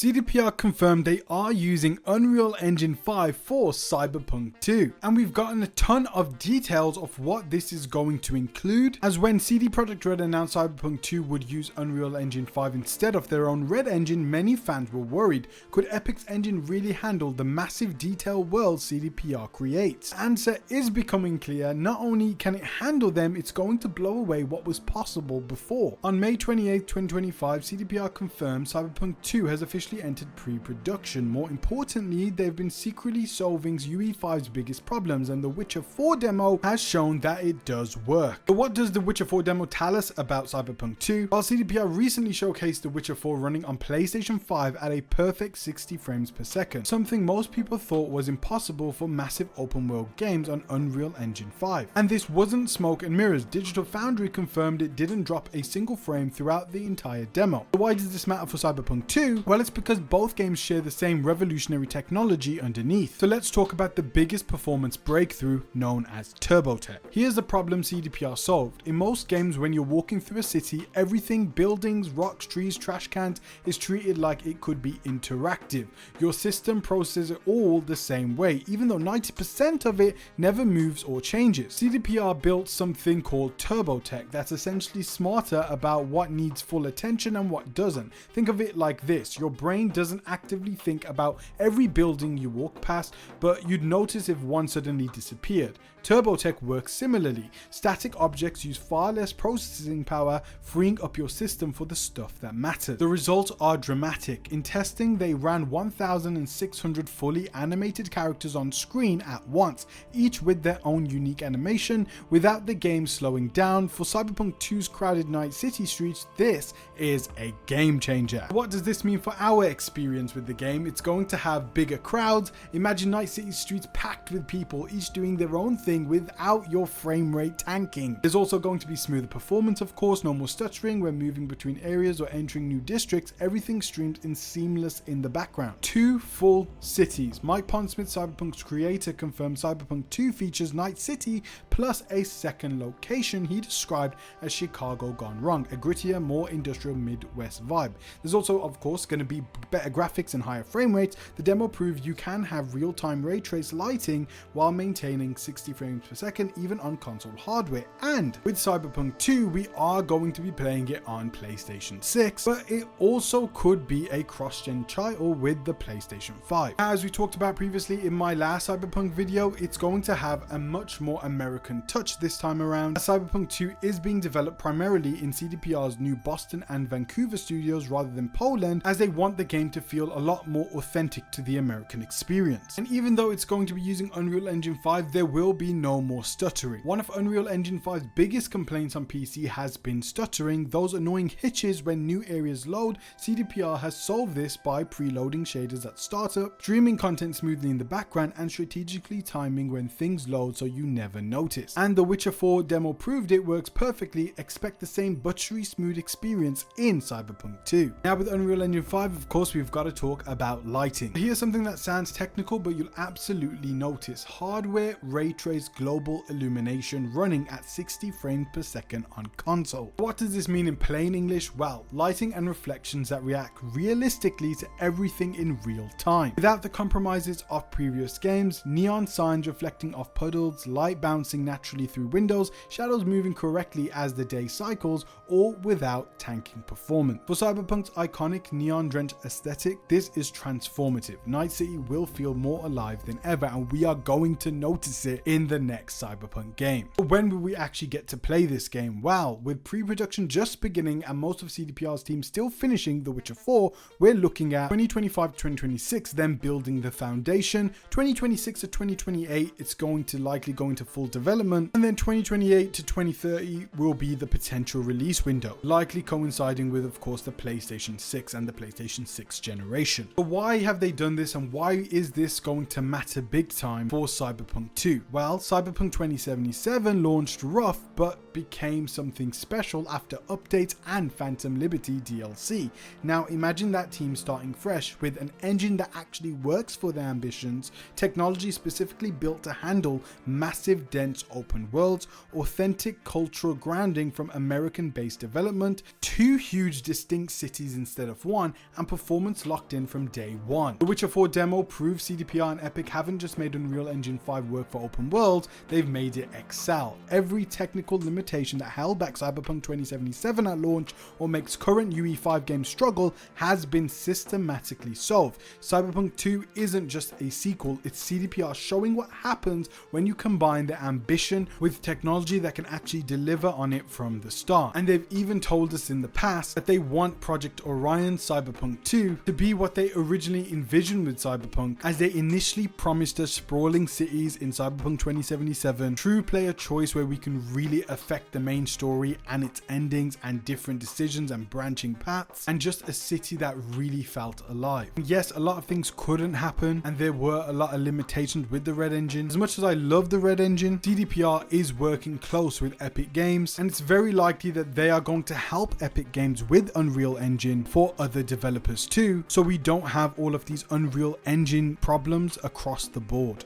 CDPR confirmed they are using Unreal Engine 5 for Cyberpunk 2, and we've gotten a ton of details of what this is going to include, as when CD Projekt Red announced Cyberpunk 2 would use Unreal Engine 5 instead of their own Red engine, many fans were worried, could Epic's engine really handle the massive detail world CDPR creates? The answer is becoming clear. Not only can it handle them, it's going to blow away what was possible before. On May 28, 2025, CDPR confirmed Cyberpunk 2 has officially entered pre-production. More importantly, they've been secretly solving UE5's biggest problems, and the Witcher 4 demo has shown that it does work. But what does the Witcher 4 demo tell us about Cyberpunk 2? Well, CDPR recently showcased the Witcher 4 running on PlayStation 5 at a perfect 60 frames per second, something most people thought was impossible for massive open world games on Unreal Engine 5. And this wasn't smoke and mirrors. Digital Foundry confirmed it didn't drop a single frame throughout the entire demo. So why does this matter for Cyberpunk 2? Well, it's because both games share the same revolutionary technology underneath. So let's talk about the biggest performance breakthrough, known as Turbo Tech. Here's the problem CDPR solved. In most games, when you're walking through a city, everything, buildings, rocks, trees, trash cans, is treated like it could be interactive. Your system processes it all the same way, even though 90% of it never moves or changes. CDPR built something called Turbo Tech that's essentially smarter about what needs full attention and what doesn't. Think of it like this: your brain doesn't actively think about every building you walk past, but you'd notice if one suddenly disappeared. Turbo Tech works similarly. Static objects use far less processing power, freeing up your system for the stuff that matters. The results are dramatic. In testing, they ran 1,600 fully animated characters on screen at once, each with their own unique animation, without the game slowing down. For Cyberpunk 2's crowded night city streets, this is a game changer. What does this mean for our experience with the game? It's going to have bigger crowds. Imagine night city streets packed with people, each doing their own thing without your frame rate tanking. There's also going to be smoother performance, of course, no more stuttering when moving between areas or entering new districts. Everything streams in seamless in the background. 2 full cities. Mike Pondsmith, Cyberpunk's creator, confirmed Cyberpunk 2 features Night City plus a second location he described as Chicago gone wrong, a grittier, more industrial Midwest vibe. There's also, of course, going to be better graphics and higher frame rates. The demo proved you can have real-time ray trace lighting while maintaining 60 frames per second even on console hardware. And with Cyberpunk 2, we are going to be playing it on PlayStation 6, but it also could be a cross-gen title with the PlayStation 5. As we talked about previously in my last Cyberpunk video, it's going to have a much more American touch this time around. Cyberpunk 2 is being developed primarily in CDPR's new Boston and Vancouver studios rather than Poland, as they want the game to feel a lot more authentic to the American experience. And even though it's going to be using Unreal Engine 5, there will be no more stuttering. One of Unreal Engine 5's biggest complaints on PC has been stuttering, those annoying hitches when new areas load. CDPR has solved this by preloading shaders at startup, streaming content smoothly in the background, and strategically timing when things load so you never notice. And the Witcher 4 demo proved it works perfectly. Expect the same buttery smooth experience in Cyberpunk 2. Now with Unreal Engine 5, of course, we've got to talk about lighting. Here's something that sounds technical, but you'll absolutely notice: hardware ray trace global illumination running at 60 frames per second on console. What does this mean in plain English? Well, lighting and reflections that react realistically to everything in real time, without the compromises of previous games. Neon signs reflecting off puddles, light bouncing naturally through windows, shadows moving correctly as the day cycles, all without tanking performance. For Cyberpunk's iconic neon-drenched aesthetic, this is transformative. Night City will feel more alive than ever, and we are going to notice it in the next Cyberpunk game. But when will we actually get to play this game? Well, with pre-production just beginning and most of CDPR's team still finishing The Witcher 4, we're looking at 2025 to 2026, then building the foundation. 2026 to 2028, it's likely going to full development, and then 2028 to 2030 will be the potential release window, likely coinciding with, of course, the PlayStation 6 and the PlayStation 6 generation. But why have they done this, and why is this going to matter big time for Cyberpunk 2? Well, Cyberpunk 2077 launched rough, but became something special after updates and Phantom Liberty DLC. Now imagine that team starting fresh with an engine that actually works for their ambitions, technology specifically built to handle massive dense open worlds, authentic cultural grounding from American based development, 2 huge distinct cities instead of 1, and performance locked in from day one. The Witcher 4 demo proves CDPR and Epic haven't just made Unreal Engine 5 work for open worlds, they've made it excel. Every technical limitation that held back Cyberpunk 2077 at launch or makes current UE5 games struggle has been systematically solved. Cyberpunk 2 isn't just a sequel, it's CDPR showing what happens when you combine the ambition with technology that can actually deliver on it from the start. And they've even told us in the past that they want Projekt ORION Cyberpunk 2 to be what they originally envisioned with Cyberpunk, as they initially promised us sprawling cities in Cyberpunk 2077, true player choice where we can really affect the main story and its endings and different decisions and branching paths, and just a city that really felt alive. Yes, a lot of things couldn't happen and there were a lot of limitations with the Red Engine. As much as I love the Red Engine, CDPR is working close with Epic Games, and it's very likely that they are going to help Epic Games with Unreal Engine for other developers too, so we don't have all of these Unreal Engine problems across the board.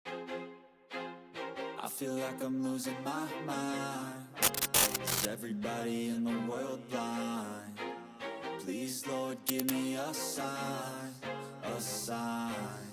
I feel like I'm losing my mind. Is everybody in the world blind? Please, Lord, give me a sign, a sign.